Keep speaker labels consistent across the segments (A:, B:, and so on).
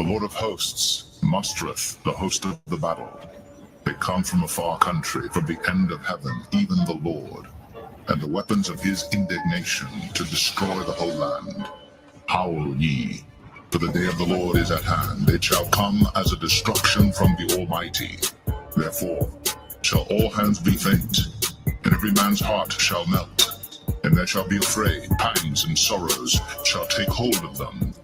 A: Lord of hosts mustereth the host of the battle. They come from a far country, from the end of heaven, even the Lord, and the weapons of his indignation to destroy the whole land. Howl ye, for the day of the Lord is at hand. It shall come as a destruction from the Almighty. Therefore shall all hands be faint, and every man's heart shall melt, and they shall be afraid. Pangs and sorrows shall take hold of them.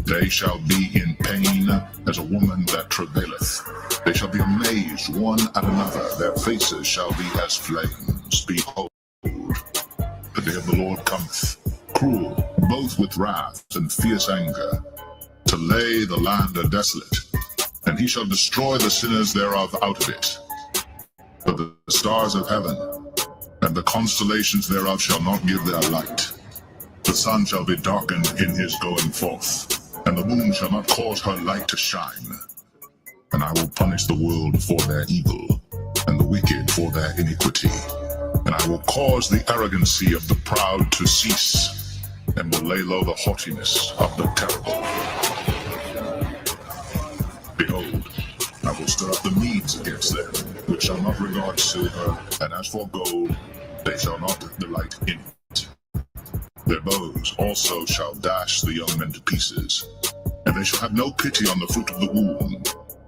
A: They shall be in pain as a woman that travaileth. They shall be amazed one at another. Their faces shall be as flames. Behold, the day of the Lord cometh, cruel, both with wrath and fierce anger, to lay the land desolate, and he shall destroy the sinners thereof out of it. But the stars of heaven and the constellations thereof shall not give their light. The sun shall be darkened in his going forth, and the moon shall not cause her light to shine. And I will punish the world for their evil, and the wicked for their iniquity. And I will cause the arrogancy of the proud to cease, and will lay low the haughtiness of the terrible. Behold, I will stir up the Medes against them, which shall not regard silver, and as for gold, they shall not delight in it. Their bows also shall dash the young men to pieces, and they shall have no pity on the fruit of the womb.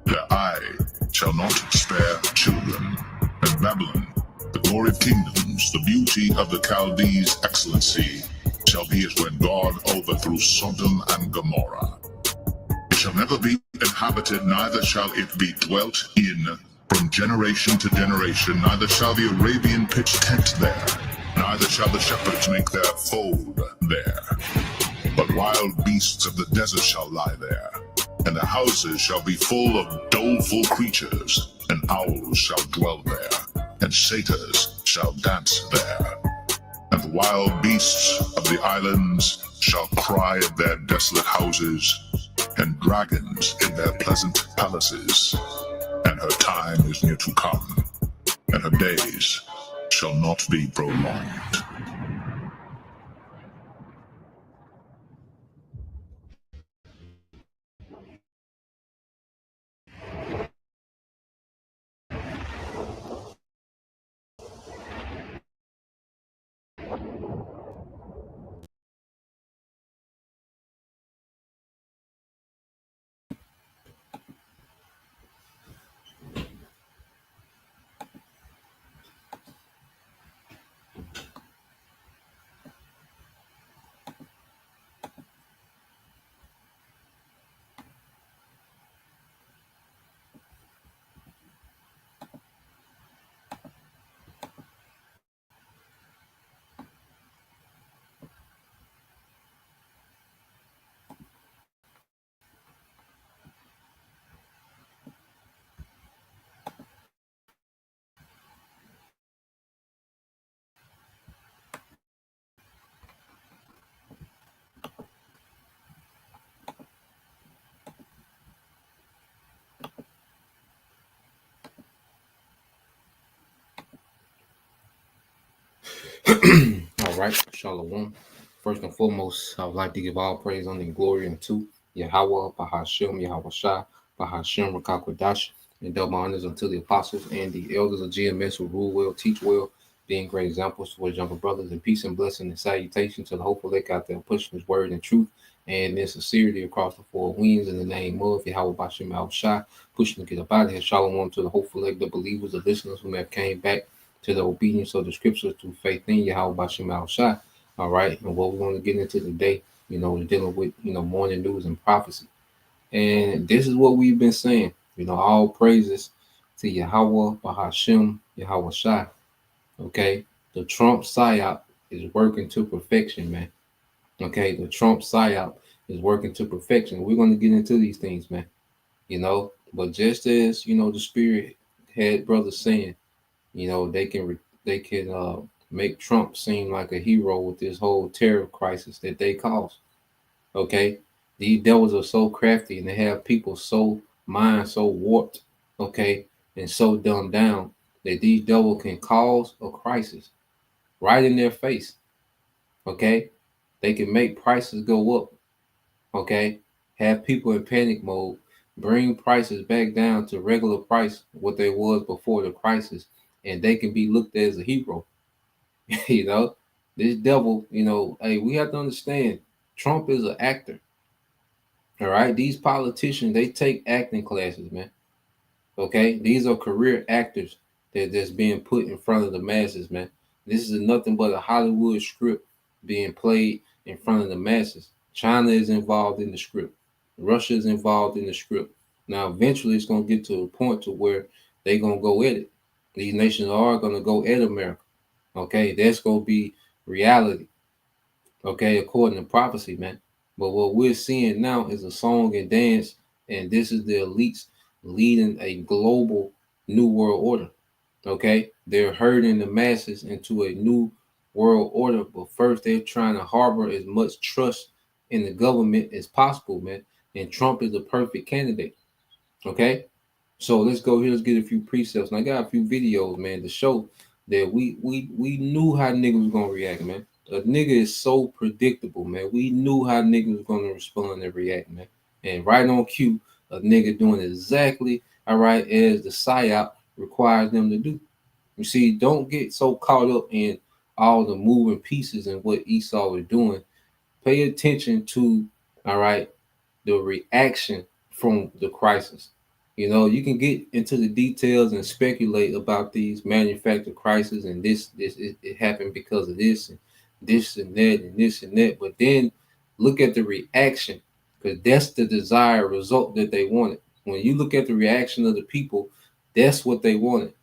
A: Their eye shall not spare children. And Babylon, the glory of kingdoms, the beauty of the Chaldees' excellency, shall be as when God overthrew Sodom and Gomorrah. It shall never be inhabited, neither shall it be dwelt in from generation to generation, neither shall the Arabian pitch tent there, neither shall the shepherds make their fold there. But wild beasts of the desert shall lie there, and the houses shall be full of doleful creatures, and owls shall dwell there, and satyrs shall dance there. And the wild beasts of the islands shall cry in their desolate houses, and dragons in their pleasant palaces. And her time is near to come, and her days shall not be prolonged.
B: All right, Shalom. First and foremost, I would like to give all praise, honor, and glory unto Yahweh, Bahashem, Yahweh Shai, Bahashem, Rakakwadash, and double honors unto the apostles and the elders of GMS who rule well, teach well, being great examples towards younger brothers, and peace and blessing and salutation to the hopeful lake out there pushing his word and truth and in sincerity across the four winds in the name of Yahweh, Bahashem, Yahweh Shai, pushing to get up out of here. Shalom to the hopeful lake, the believers, the listeners who may have came back to the obedience of the scriptures through faith in Yahweh Bashem Al Shai. All right. And what we want to get into today, we're dealing with, morning news and prophecy. And this is what we've been saying, all praises to Yahweh Bahashem Yahweh Shai. Okay. The Trump Psyop is working to perfection, man. Okay. The Trump Psyop is working to perfection. We're going to get into these things, man. But just as, the Spirit had brothers saying, they can make Trump seem like a hero with this whole terror crisis that they caused. Okay, these devils are so crafty and they have people so warped, okay, and so dumbed down that these devils can cause a crisis right in their face. Okay, they can make prices go up. Okay, have people in panic mode, bring prices back down to regular price, what they was before the crisis, and they can be looked at as a hero. you know, this devil, hey, we have to understand Trump is an actor. All right. These politicians, they take acting classes, man. Okay. These are career actors that's being put in front of the masses, man. This is nothing but a Hollywood script being played in front of the masses. China is involved in the script. Russia is involved in the script. Now, eventually, it's going to get to a point to where they're going to go at it. These nations are going to go at America. Okay, that's going to be reality. Okay, according to prophecy, man. But what we're seeing now is a song and dance, and this is the elites leading a global new world order. Okay, they're herding the masses into a new world order, but first they're trying to harbor as much trust in the government as possible, man. And Trump is the perfect candidate. Okay, so let's go here. Let's get a few precepts. And I got a few videos, man, to show that we knew how niggas was gonna react, man. A nigga is so predictable, man. We knew how niggas was gonna respond and react, man. And right on cue, a nigga doing exactly all right as the Psyop requires them to do. You see, don't get so caught up in all the moving pieces and what Esau is doing. Pay attention to all right the reaction from the crisis. You can get into the details and speculate about these manufactured crises and it happened because of this and that and this and that. But then look at the reaction because that's the desired result that they wanted. When you look at the reaction of the people, that's what they wanted.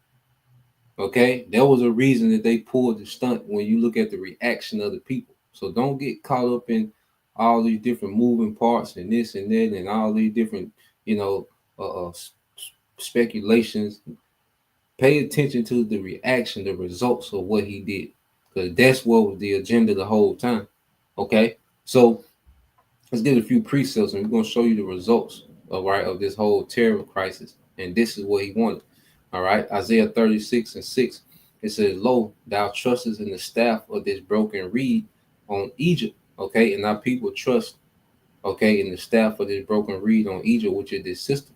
B: Okay, there was a reason that they pulled the stunt when you look at the reaction of the people. So don't get caught up in all these different moving parts and this and that and all these different, you know, speculations. Pay attention to the reaction, the results of what he did, because that's what was the agenda the whole time. Okay, so let's get a few precepts and we're going to show you the results of this whole terror crisis. And this is what he wanted. All right, Isaiah 36:6. It says, "Lo, thou trustest in the staff of this broken reed on Egypt." Okay, and our people trust, okay, in the staff of this broken reed on Egypt, which is this system.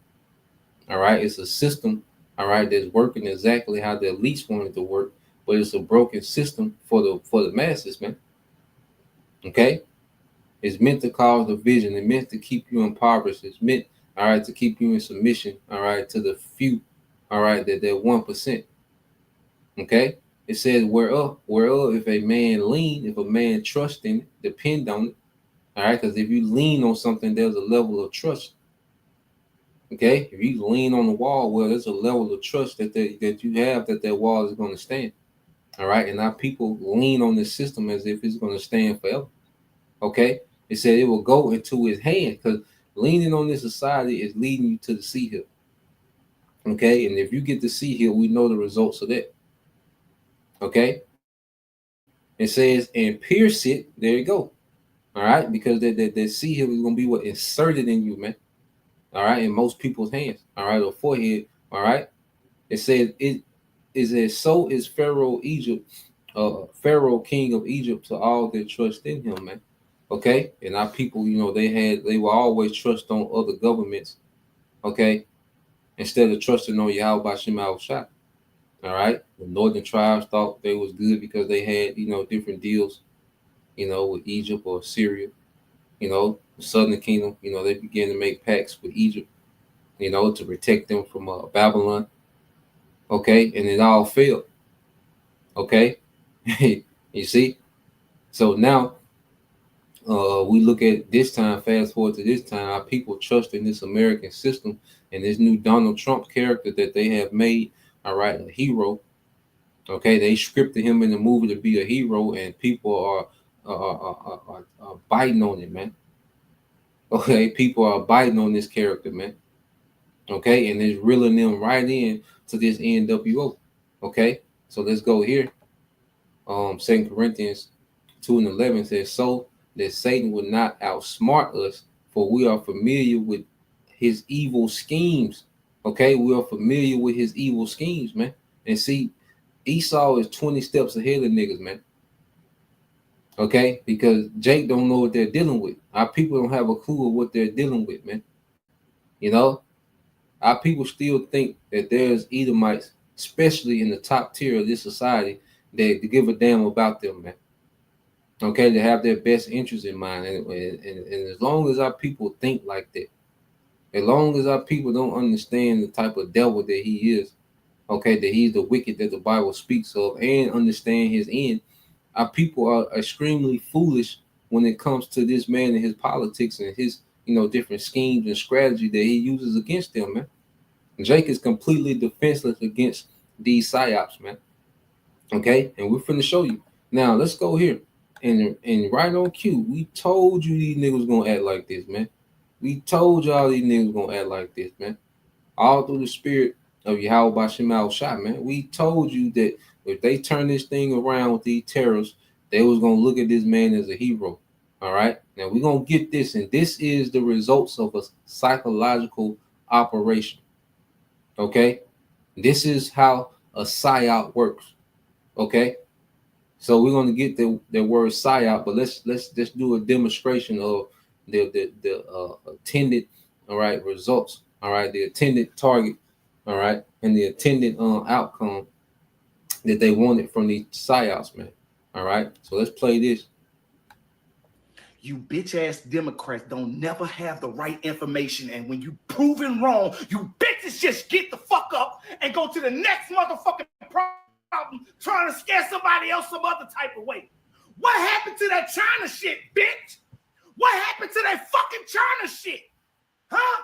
B: All right, it's a system, all right, that's working exactly how the elites wanted to work, but it's a broken system for the masses, man. Okay, it's meant to cause division. It's meant to keep you impoverished. It's meant, all right, to keep you in submission, all right, to the few, all right, that 1%. Okay? It says, whereof if a man lean, if a man trust in it, depend on it. All right, because if you lean on something, there's a level of trust. Okay, if you lean on the wall, well, there's a level of trust that you have that wall is going to stand. All right, and now people lean on this system as if it's going to stand forever. Okay, it said it will go into his hand because leaning on this society is leading you to the sea hill. Okay, and if you get the sea hill, we know the results of that. Okay, it says and pierce it. There you go. All right, because that sea hill is going to be what inserted in you, man. All right, in most people's hands. All right, or forehead. All right, it says it is as so is Pharaoh Egypt, Pharaoh king of Egypt to all that trust in him, man. Okay, and our people, they will always trust on other governments. Okay, instead of trusting on Yahweh Shema Shah. All right, the northern tribes thought they was good because they had different deals, with Egypt or Syria. The southern kingdom, they began to make pacts with Egypt, to protect them from Babylon. Okay, and it all failed. Okay, you see. So now we look at this time. Fast forward to this time, our people trust in this American system and this new Donald Trump character that they have made. All right, a hero. Okay, they scripted him in the movie to be a hero, and people are biting on it, man. Okay, people are biting on this character, man. Okay, and it's reeling them right in to this NWO. Okay, so let's go here. 2 Corinthians 2:11 says, "So that Satan would not outsmart us, for we are familiar with his evil schemes." Okay, we are familiar with his evil schemes, man. And see, Esau is 20 steps ahead of niggas, man. Okay, because Jake don't know what they're dealing with. Our people don't have a clue of what they're dealing with, man. You know, our people still think that there's Edomites, especially in the top tier of this society, that give a damn about them, man. Okay, to have their best interests in mind, and as long as our people think like that, as long as our people don't understand the type of devil that he is, okay, that he's the wicked that the Bible speaks of, and understand his end, our people are extremely foolish when it comes to this man and his politics and his, different schemes and strategy that he uses against them, man. Jake is completely defenseless against these psyops, man. Okay, and we're finna show you. Now let's go here. And right on cue, we told you these niggas gonna act like this, man. We told y'all these niggas gonna act like this, man. All through the spirit of Yahweh Bashim Al Shah, man. We told you that if they turn this thing around with these terrorists, they was gonna look at this man as a hero. All right. Now we're gonna get this, and this is the results of a psychological operation. Okay. This is how a psyop works. Okay. So we're gonna get the word psyop, but let's just do a demonstration of the attended, all right, results, all right, the attended target, all right, and the attended outcome that they wanted from these psyops, man. All right, so let's play this.
C: You bitch ass Democrats don't never have the right information, and when you proven wrong, you bitches just get the fuck up and go to the next motherfucking problem trying to scare somebody else some other type of way. What happened to that China shit, bitch? What happened to that fucking China shit? Huh?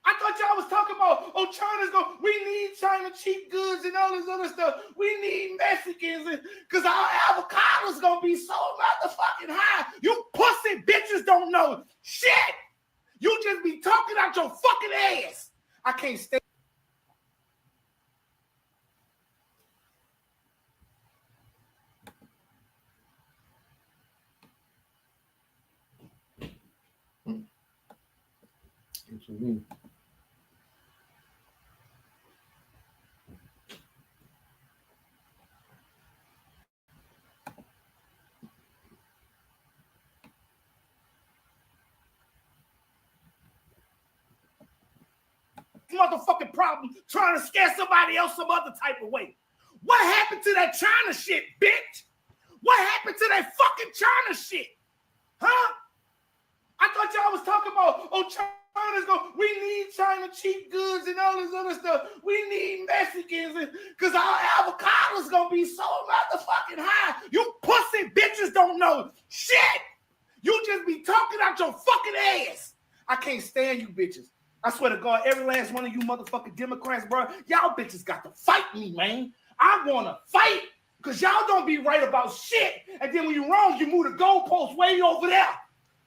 C: I thought y'all was talking about, oh, China's going, we need China cheap goods and all this other stuff. We need Mexicans because our avocado's going to be so motherfucking high. You pussy bitches don't know shit. You just be talking out your fucking ass. I can't stay.
B: What you mean?
C: Motherfucking problem trying to scare somebody else some other type of way. What happened to that China shit, bitch? What happened to that fucking China shit? Huh? I thought y'all was talking about, oh, China's going, we need China cheap goods and all this other stuff. We need Mexicans because our avocado's going to be so motherfucking high. You pussy bitches don't know shit. You just be talking out your fucking ass. I can't stand you bitches. I swear to God, every last one of you motherfucking Democrats, bro, y'all bitches got to fight me, man. I want to fight because y'all don't be right about shit. And then when you're wrong, you move the goalpost way over there.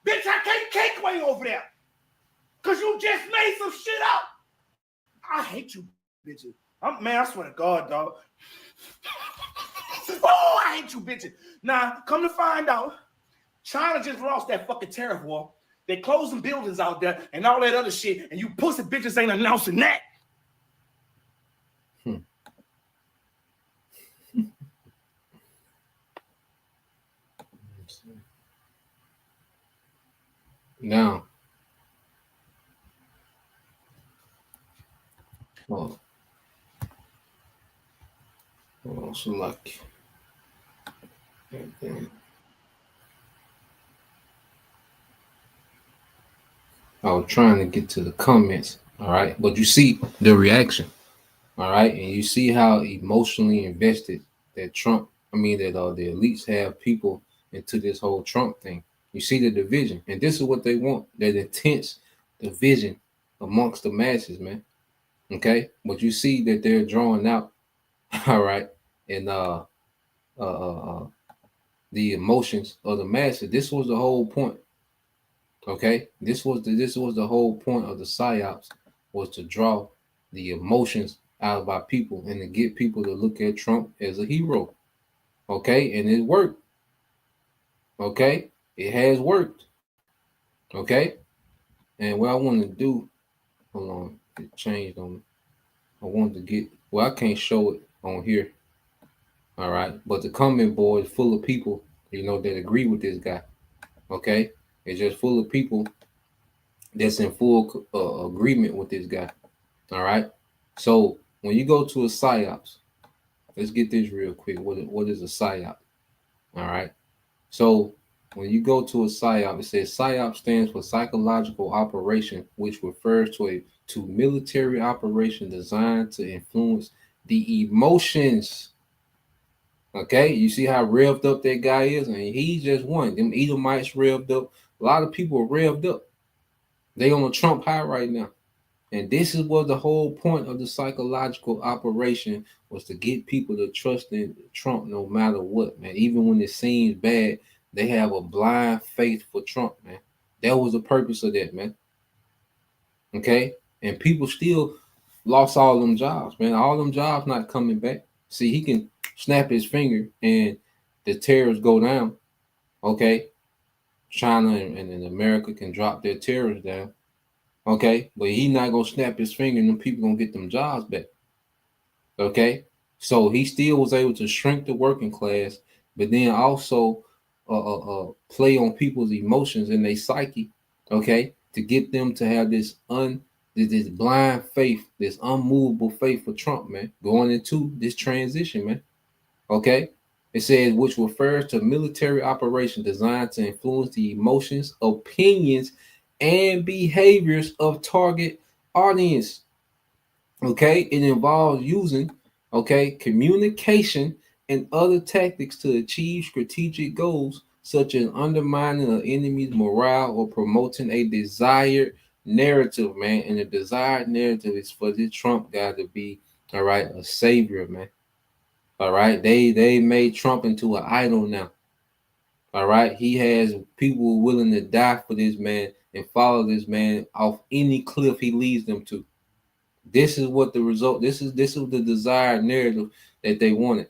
C: Bitch, I can't cake way over there because you just made some shit up. I hate you, bitches. Man, I swear to God, dog. Oh, I hate you, bitches. Now, come to find out, China just lost that fucking tariff war. They closing buildings out there and all that other shit, and you pussy bitches ain't announcing that.
B: Now, oh, so like, I was trying to get to the comments, all right, but you see the reaction, all right, and you see how emotionally invested that the elites have people into this whole Trump thing. You see the division, and this is what they want: that intense division amongst the masses, man. Okay, but you see that they're drawing out, all right, and the emotions of the masses. This was the whole point. Okay, this was the whole point of the psyops, was to draw the emotions out of our people and to get people to look at Trump as a hero. Okay, and it worked. Okay, it has worked. Okay, and what I want to do, hold on, it changed on me. I wanted to get, well, I can't show it on here. All right, but the comment board is full of people that agree with this guy. Okay, it's just full of people that's in full agreement with this guy. All right. So when you go to a psyops, let's get this real quick. What is a psyop? All right. So when you go to a psyop, it says psyop stands for psychological operation, which refers to military operation designed to influence the emotions. Okay, you see how revved up that guy is, and he's just one. Them Edomites revved up. A lot of people are revved up. They on a Trump high right now. And this is what the whole point of the psychological operation was, to get people to trust in Trump no matter what, man. Even when it seems bad, they have a blind faith for Trump, man. That was the purpose of that, man. Okay? And people still lost all them jobs, man. All them jobs not coming back. See, he can snap his finger and the tariffs go down. Okay? China and America can drop their tariffs down. Okay, but he not gonna snap his finger and them people gonna get them jobs back. Okay, so he still was able to shrink the working class, but then also play on people's emotions and their psyche. Okay, to get them to have this blind faith, this unmovable faith for Trump, man, going into this transition, man. Okay, it says which refers to military operation designed to influence the emotions, opinions, and behaviors of target audience. Okay, it involves using communication and other tactics to achieve strategic goals such as undermining an enemy's morale or promoting a desired narrative, man. And the desired narrative is for this Trump guy to be a savior, man. All right, they made Trump into an idol now. All right, he has people willing to die for this man and follow this man off any cliff he leads them to. This is what the result. This is the desired narrative that they wanted.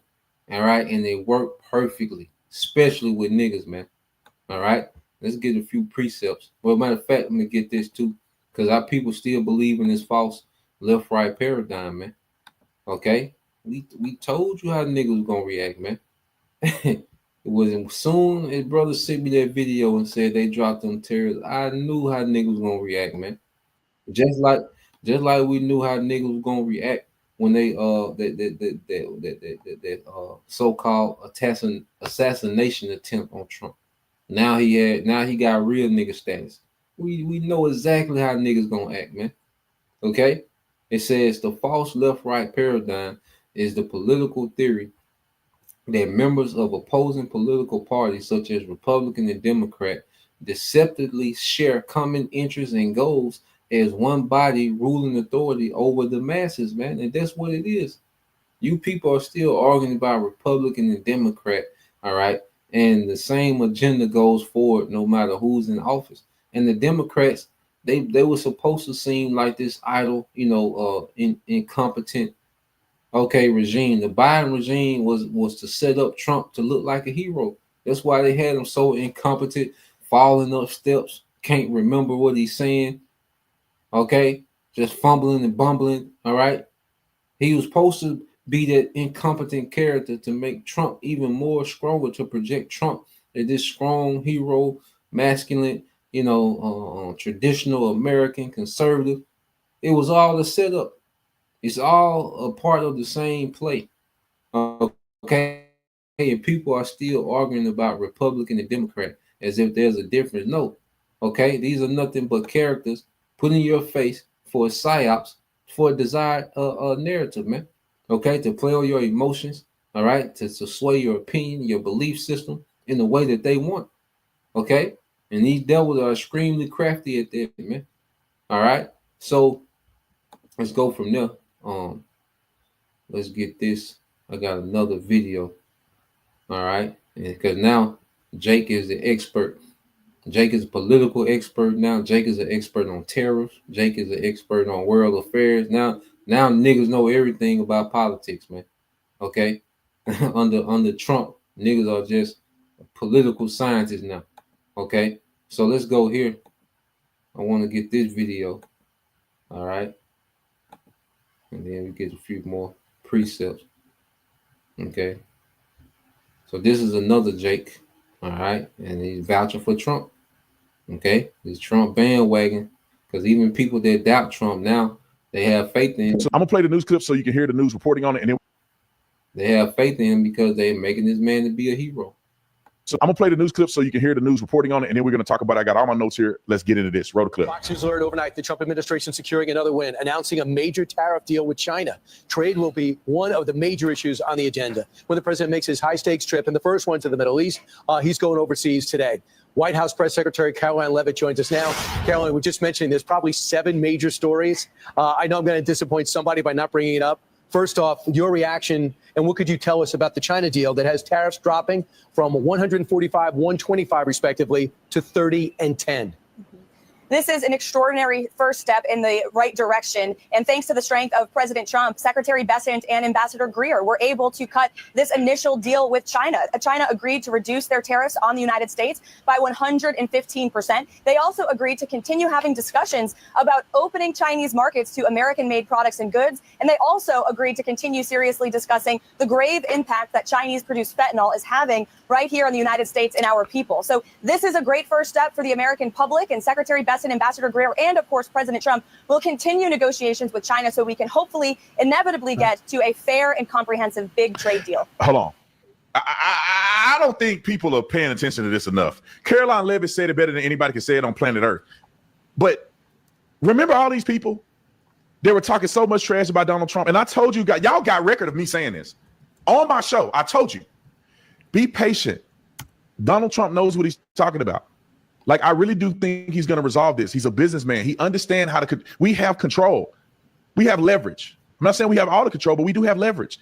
B: All right, and they work perfectly, especially with niggas, man. All right, let's get a few precepts. Well, matter of fact, let me get this too, because our people still believe in this false left-right paradigm, man. Okay, we told you how niggas was gonna react, man. It wasn't soon his brother sent me that video and said they dropped them terrorists. I knew how niggas was gonna react, man. Just like we knew how niggas was gonna react when they that so-called assassination attempt on Trump. Now he got real nigga status. We know exactly how niggas gonna act, man. Okay? It says the false left-right paradigm is the political theory that members of opposing political parties, such as Republican and Democrat, deceptively share common interests and goals as one body ruling authority over the masses, man. And that's what it is. You people are still arguing about Republican and Democrat, all right? And the same agenda goes forward no matter who's in office. And the Democrats, they were supposed to seem like this idle, incompetent regime. The Biden regime was to set up Trump to look like a hero. That's why they had him so incompetent, falling up steps, can't remember what he's saying. Okay, just fumbling and bumbling. All right, he was supposed to be that incompetent character to make Trump even more stronger, to project Trump as this strong hero, masculine, traditional American conservative. It was all a setup. It's all a part of the same play. Okay, and people are still arguing about Republican and Democrat as if there's a difference. No, okay, these are nothing but characters put in your face for psyops, for a desired narrative, man. Okay, to play on your emotions, all right, to sway your opinion, your belief system in the way that they want. Okay, and these devils are extremely crafty at that, man. All right, so let's go from there. Let's get this. I got another video. All right, because now Jake is the expert. Jake is a political expert now. Jake is an expert on tariffs. Jake is an expert on world affairs. Now niggas know everything about politics, man. Okay, under Trump, niggas are just political scientists now. Okay, so let's go here. I want to get this video. All right, and then we get a few more precepts. Okay, so this is another Jake. All right, and he's vouching for Trump. Okay, this Trump bandwagon, because even people that doubt Trump now, they have faith in him.
D: So I'm gonna play the news clip so you can hear the news reporting on it, and then
B: They have faith in him because they're making this man to be a hero.
D: so I'm gonna play the news clip so you can hear the news reporting on it, and then we're gonna talk about it. I got all my notes here. Let's get into this. Roll the clip.
E: Fox News alert overnight, the Trump administration securing another win, announcing a major tariff deal with China. Trade will be one of the major issues on the agenda when the president makes his high-stakes trip, and the first one to the Middle East. He's going overseas today. White House Press Secretary Caroline Leavitt joins us now. Caroline, we're just mentioning there's probably 7 major stories. I know I'm going to disappoint somebody by not bringing it up. First off, your reaction, and what could you tell us about the China deal that has tariffs dropping from 145, 125 respectively to 30 and 10?
F: This is an extraordinary first step in the right direction. And thanks to the strength of President Trump, Secretary Bessent and Ambassador Greer were able to cut this initial deal with China. China agreed to reduce their tariffs on the United States by 115%. They also agreed to continue having discussions about opening Chinese markets to American-made products and goods. And they also agreed to continue seriously discussing the grave impact that Chinese-produced fentanyl is having right here in the United States and our people. So this is a great first step for the American public, and Secretary Bessent, Ambassador Greer, and of course President Trump will continue negotiations with China so we can hopefully inevitably get to a fair and comprehensive big trade deal.
D: Hold on. I don't think people are paying attention to this enough. Caroline Leavitt said it better than anybody can say it on planet Earth. But remember all these people? They were talking so much trash about Donald Trump. And I told you, y'all got record of me saying this on my show. I told you, be patient. Donald Trump knows what he's talking about. Like, I really do think he's going to resolve this. He's a businessman. He understands how to, we have control. We have leverage. I'm not saying we have all the control, but we do have leverage.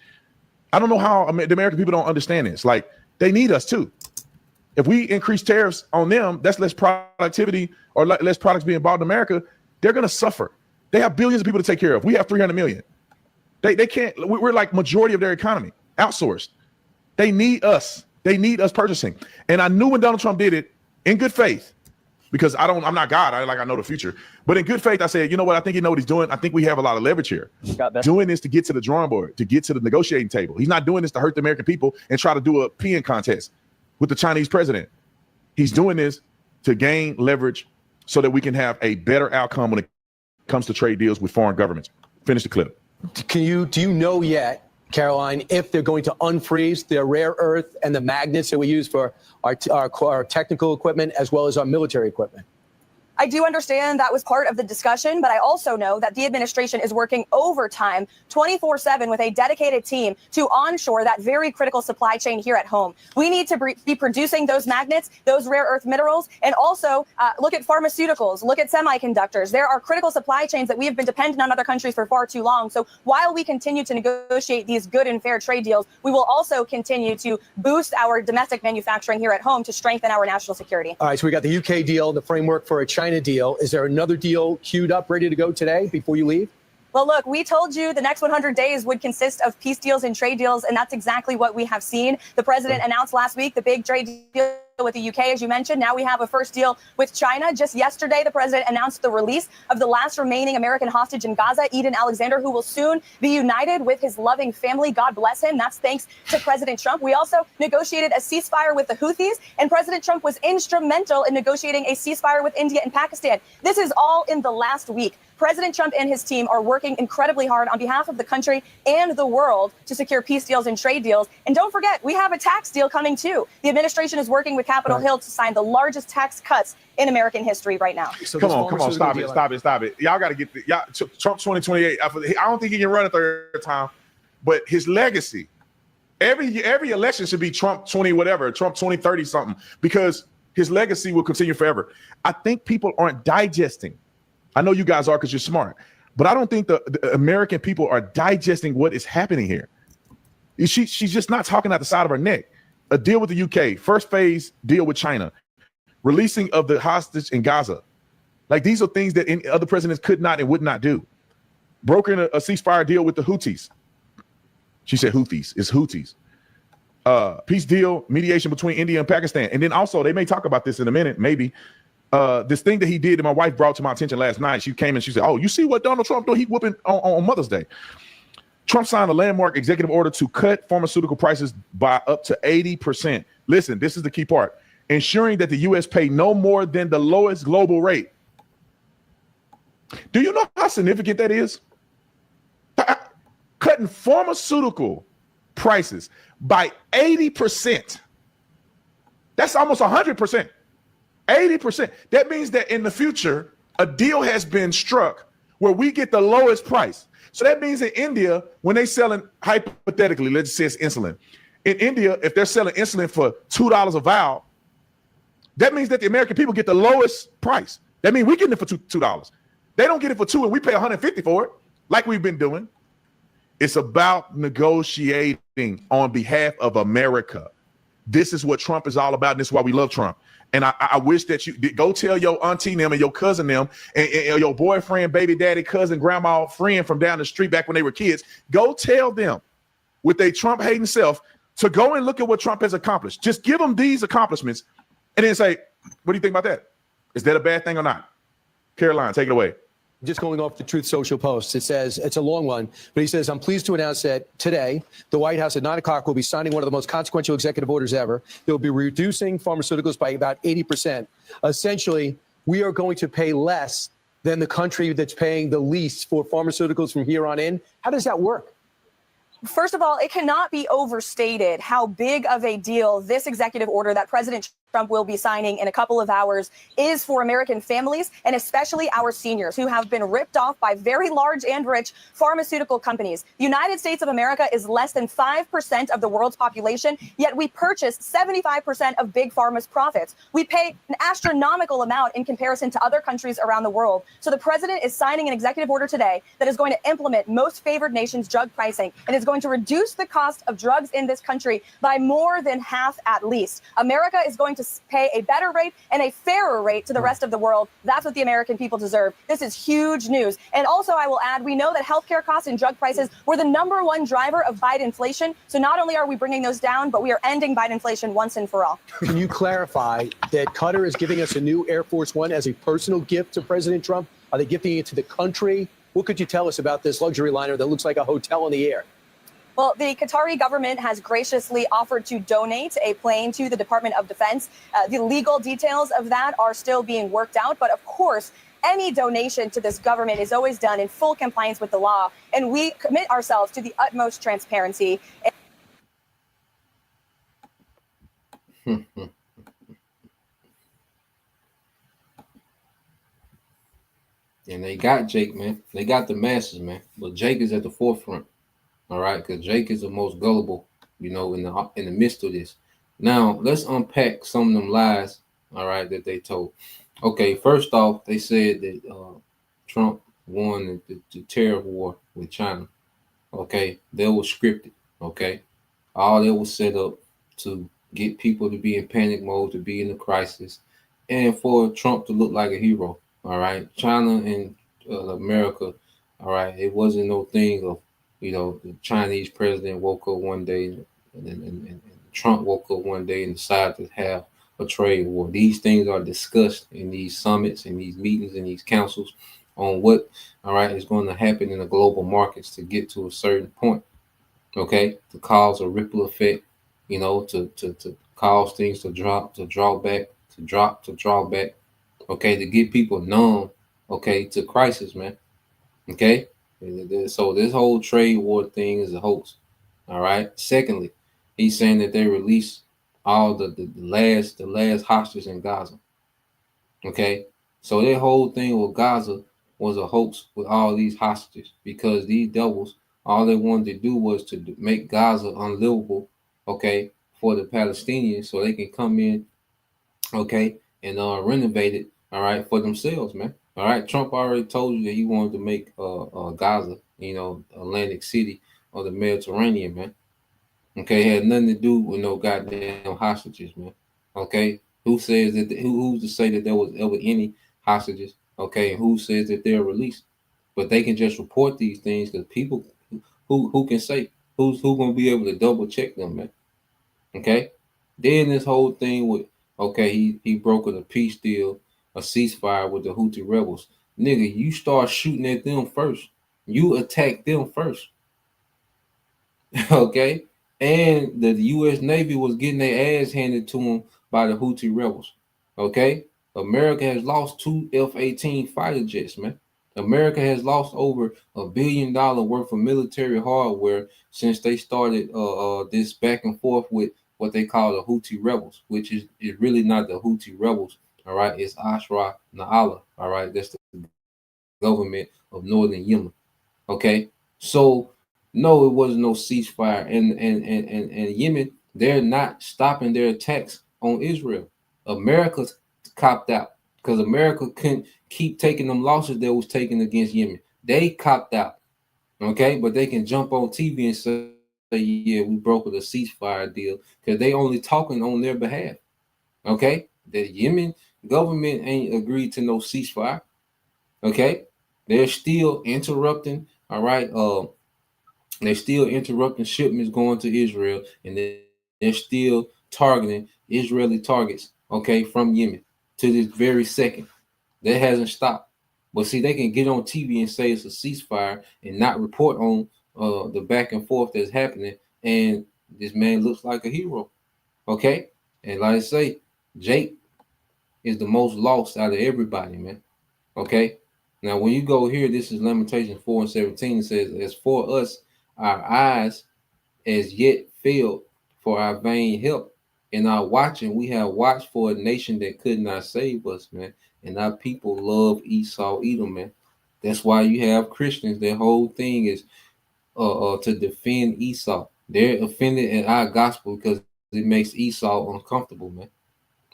D: I don't know how the American people don't understand this. Like, they need us too. If we increase tariffs on them, that's less productivity or less products being bought in America. They're going to suffer. They have billions of people to take care of. We have 300 million. They can't, we're like majority of their economy, outsourced. They need us. They need us purchasing. And I knew when Donald Trump did it, in good faith, because I'm not God. I know the future. But in good faith, I said, you know what? I think you know what he's doing. I think we have a lot of leverage here. Doing this to get to the drawing board, to get to the negotiating table. He's not doing this to hurt the American people and try to do a peeing contest with the Chinese president. He's doing this to gain leverage so that we can have a better outcome when it comes to trade deals with foreign governments. Finish the clip.
E: Do you know yet, Caroline, if they're going to unfreeze the rare earth and the magnets that we use for our technical equipment as well as our military equipment?
F: I do understand that was part of the discussion, but I also know that the administration is working overtime 24/7 with a dedicated team to onshore that very critical supply chain here at home. We need to be producing those magnets, those rare earth minerals, and also look at pharmaceuticals, look at semiconductors. There are critical supply chains that we have been dependent on other countries for far too long. So while we continue to negotiate these good and fair trade deals, we will also continue to boost our domestic manufacturing here at home to strengthen our national security.
E: All right, so we got the UK deal, the framework for a China deal. Is there another deal queued up, ready to go today before you leave?
F: Well, look, we told you the next 100 days would consist of peace deals and trade deals, and that's exactly what we have seen. The president announced last week the big trade deal with the UK, as you mentioned. Now we have a first deal with China. Just yesterday, the president announced the release of the last remaining American hostage in Gaza, Eden Alexander, who will soon be united with his loving family. God bless him. That's thanks to President Trump. We also negotiated a ceasefire with the Houthis, and President Trump was instrumental in negotiating a ceasefire with India and Pakistan. This is all in the last week. President Trump and his team are working incredibly hard on behalf of the country and the world to secure peace deals and trade deals. And don't forget, we have a tax deal coming too. The administration is working with Capitol Hill to sign the largest tax cuts in American history right now.
D: So come on, stop it. Y'all got to get Trump 2028. I don't think he can run a third time, but his legacy, every election should be Trump 20 whatever, Trump 2030 something, because his legacy will continue forever. I think people aren't digesting. I know you guys are because you're smart, but I don't think the American people are digesting what is happening here. She's just not talking out the side of her neck. A deal with the UK, first phase deal with China, releasing of the hostage in Gaza. Like, these are things that any other presidents could not and would not do. Brokering a ceasefire deal with the Houthis. She said Houthis. It's Houthis. Peace deal, mediation between India and Pakistan. And then also, they may talk about this in a minute, maybe. This thing that he did that my wife brought to my attention last night. She came and she said, oh, you see what Donald Trump do? He whooping on Mother's Day. Trump signed a landmark executive order to cut pharmaceutical prices by up to 80%. Listen, this is the key part. ensuring that the U.S. pay no more than the lowest global rate. Do you know how significant that is? Cutting pharmaceutical prices by 80%. That's almost 100%. 80%. That means that in the future, a deal has been struck where we get the lowest price. So that means in India, when they selling, hypothetically, let's say it's insulin. In India, if they're selling insulin for $2 a vial, that means that the American people get the lowest price. That means we get it for $2. They don't get it for $2 and we pay $150 for it, like we've been doing. It's about negotiating on behalf of America. This is what Trump is all about, and this is why we love Trump. And I wish that you go tell your auntie them and your cousin them and your boyfriend, baby daddy, cousin, grandma, friend from down the street back when they were kids. Go tell them with their Trump hating self to go and look at what Trump has accomplished. Just give them these accomplishments and then say, what do you think about that? Is that a bad thing or not? Caroline, take it away.
E: Just going off the Truth Social post, it says, it's a long one, but he says, I'm pleased to announce that today, the White House at 9 o'clock will be signing one of the most consequential executive orders ever. They'll be reducing pharmaceuticals by about 80%. Essentially, we are going to pay less than the country that's paying the least for pharmaceuticals from here on in. How does that work?
F: First of all, it cannot be overstated how big of a deal this executive order that President Trump will be signing in a couple of hours is for American families, and especially our seniors who have been ripped off by very large and rich pharmaceutical companies. The United States of America is less than 5% of the world's population, yet we purchase 75% of Big Pharma's profits. We pay an astronomical amount in comparison to other countries around the world. So the president is signing an executive order today that is going to implement most favored nations drug pricing and is going to reduce the cost of drugs in this country by more than half at least. America is going to pay a better rate and a fairer rate to the rest of the world. That's what the American people deserve. This is huge news. And also, I will add, we know that healthcare costs and drug prices were the #1 driver of Biden inflation. So not only are we bringing those down, but we are ending Biden inflation once and for all.
E: Can you clarify that Qatar is giving us a new Air Force One as a personal gift to President Trump? Are they gifting it to the country? What could you tell us about this luxury liner that looks like a hotel in the air?
F: Well, the Qatari government has graciously offered to donate a plane to the Department of Defense. The legal details of that are still being worked out. But of course, any donation to this government is always done in full compliance with the law. And we commit ourselves to the utmost transparency.
B: And they got Jake, man. They got the masses, man. But Jake is at the forefront. All right, because Jake is the most gullible, you know, in the midst of this. Now, let's unpack some of them lies, all right, that they told. Okay, first off, they said that Trump won the terror war with China. Okay, that was scripted. Okay, all that was set up to get people to be in panic mode, to be in a crisis, and for Trump to look like a hero. All right, China and America. All right, it wasn't no thing of, you know, the Chinese president woke up one day and Trump woke up one day and decided to have a trade war. These things are discussed in these summits, in these meetings, in these councils on what, all right, is going to happen in the global markets to get to a certain point, okay, to cause a ripple effect, you know, to cause things to drop, to draw back, to draw back, okay, to get people numb, okay, to crisis, man, okay. So this whole trade war thing is a hoax. All right. Secondly, he's saying that they released all the last hostages in Gaza. Okay. So that whole thing with Gaza was a hoax with all these hostages because these devils, all they wanted to do was to make Gaza unlivable, okay, for the Palestinians so they can come in, okay, and renovate it, all right, for themselves, man. All right, Trump already told you that he wanted to make Gaza, you know, Atlantic City or the Mediterranean, man. Okay, had nothing to do with no goddamn hostages, man. Okay, who says that? Who's to say that there was ever any hostages? Okay, and who says that they're released? But they can just report these things because people who can say who's gonna be able to double check them, man. Okay, then this whole thing with he brokered a peace deal, a ceasefire with the Houthi rebels. Nigga, you start shooting at them first. You attack them first. Okay? And the U.S. Navy was getting their ass handed to them by the Houthi rebels. Okay, America has lost 2 F-18 fighter jets, man. America has lost over $1 billion worth of military hardware since they started this back and forth with what they call the Houthi rebels, which is really not the Houthi rebels. All right, it's Ashra Naala. All right, that's the government of northern Yemen. Okay, so no, it was no ceasefire, and Yemen, they're not stopping their attacks on Israel. America's copped out because America couldn't keep taking them losses that was taken against Yemen. They copped out. Okay, but they can jump on TV and say, yeah, we brokered a ceasefire deal because they only talking on their behalf. Okay, the Yemen government ain't agreed to no ceasefire. Okay, they're still interrupting. All right, they're still interrupting shipments going to Israel, and they're still targeting Israeli targets. Okay, from Yemen to this very second. That hasn't stopped. But see, they can get on TV and say it's a ceasefire and not report on the back and forth that's happening. And this man looks like a hero. Okay, and like I say, Jake is the most lost out of everybody, man. Okay. Now, when you go here, this is Lamentations 4:17. It says, as for us, our eyes as yet failed for our vain help. In our watching, we have watched for a nation that could not save us, man. And our people love Esau, Edom, man. That's why you have Christians. Their whole thing is to defend Esau. They're offended at our gospel because it makes Esau uncomfortable, man.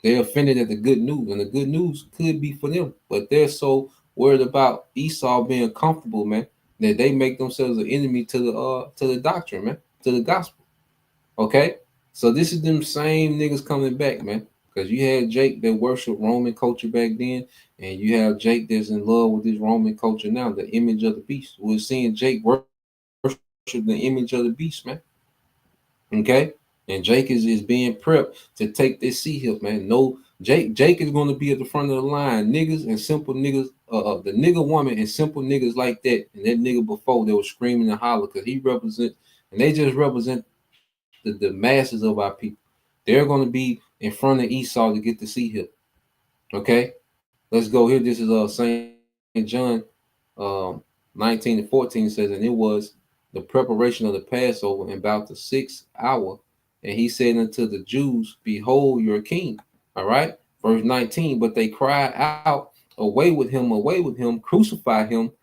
B: They're offended at the good news, and the good news could be for them, but they're so worried about Esau being comfortable, man, that they make themselves an enemy to the doctrine, man, to the gospel. Okay, so this is them same niggas coming back, man, because you had Jake that worshiped Roman culture back then, and you have Jake that's in love with this Roman culture now, the image of the beast. We're seeing Jake worship the image of the beast, man. Okay. And Jake is being prepped to take this seat here, man. No, Jake is going to be at the front of the line. Niggas and simple niggas, the nigga woman and simple niggas like that, and that nigga before they were screaming and holler because he represent, and they just represent the masses of our people. They're going to be in front of Esau to get the seat here. Okay, let's go here. This is St. John 19:14 says, and it was the preparation of the Passover in about the 6th hour. And he said unto the Jews, behold your king. All right. Verse 19, but they cried out, away with him, crucify him.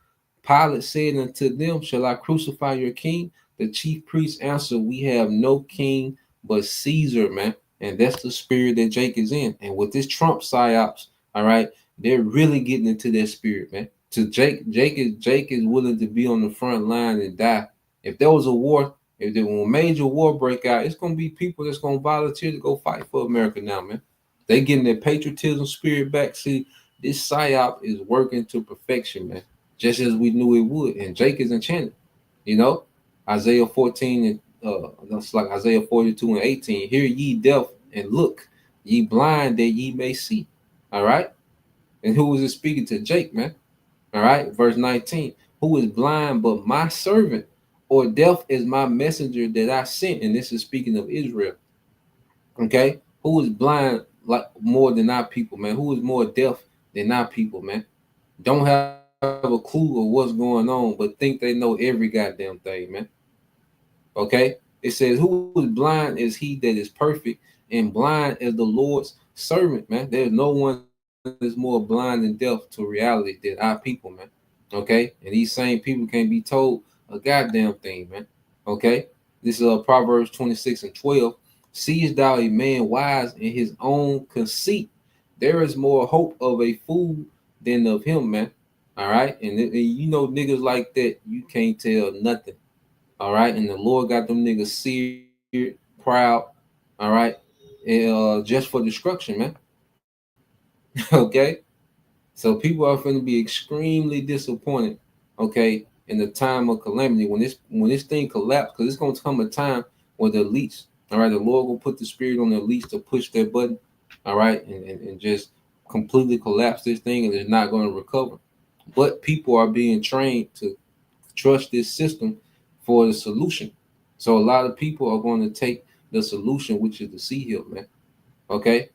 B: Pilate said unto them, shall I crucify your king? The chief priests answered, we have no king but Caesar, man. And that's the spirit that Jake is in. And with this Trump psyops, all right, they're really getting into that spirit, man. To Jake is willing to be on the front line and die. If there was a war, if there was a major war break out, it's gonna be people that's gonna volunteer to go fight for America now, man. They getting their patriotism spirit back. See, this psyop is working to perfection, man. Just as we knew it would. And Jake is enchanted. You know, Isaiah 14 and that's like Isaiah 42:18. Hear ye deaf and look, ye blind that ye may see. All right. And who was it speaking to? Jake, man. All right. Verse 19. Who is blind but my servant, or deaf is my messenger that I sent? And this is speaking of Israel. Okay. Who is blind like more than our people, man? Who is more deaf than our people, man? Don't have a clue of what's going on, but think they know every goddamn thing, man. Okay. It says, who is blind is he that is perfect, and blind is the Lord's servant, man. There's no one that's more blind and deaf to reality than our people, man. Okay. And these same people can't be told a goddamn thing, man. Okay. This is Proverbs 26:12. Seest thou a man wise in his own conceit? There is more hope of a fool than of him, man. All right. And you know, niggas like that, you can't tell nothing. All right. And the Lord got them niggas seared, proud. All right. And, just for destruction, man. Okay. So people are going to be extremely disappointed, okay, in the time of calamity when this thing collapses, because it's going to come a time where the elites, all right, the Lord will put the spirit on the elites to push their button, all right, and just completely collapse this thing, and it's not going to recover. But people are being trained to trust this system for the solution. So a lot of people are going to take the solution, which is the sea hill, man. Okay.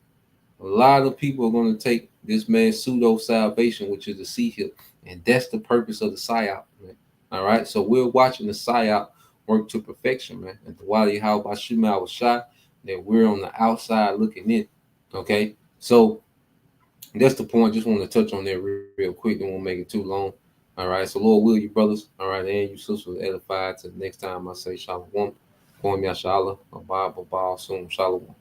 B: A lot of people are going to take this man's pseudo salvation, which is the Psyop, and that's the purpose of the Psyop, man. All right, so we're watching the Psyop work to perfection, man. And the Wali how by Shema was shot, that we're on the outside looking in. Okay, so that's the point. Just want to touch on that real quick. Don't want to make it too long. All right, so Lord will you brothers, all right, and you sisters edified. Till next time I say shalom. Go me, Shalom. Bye, soon. Shalom.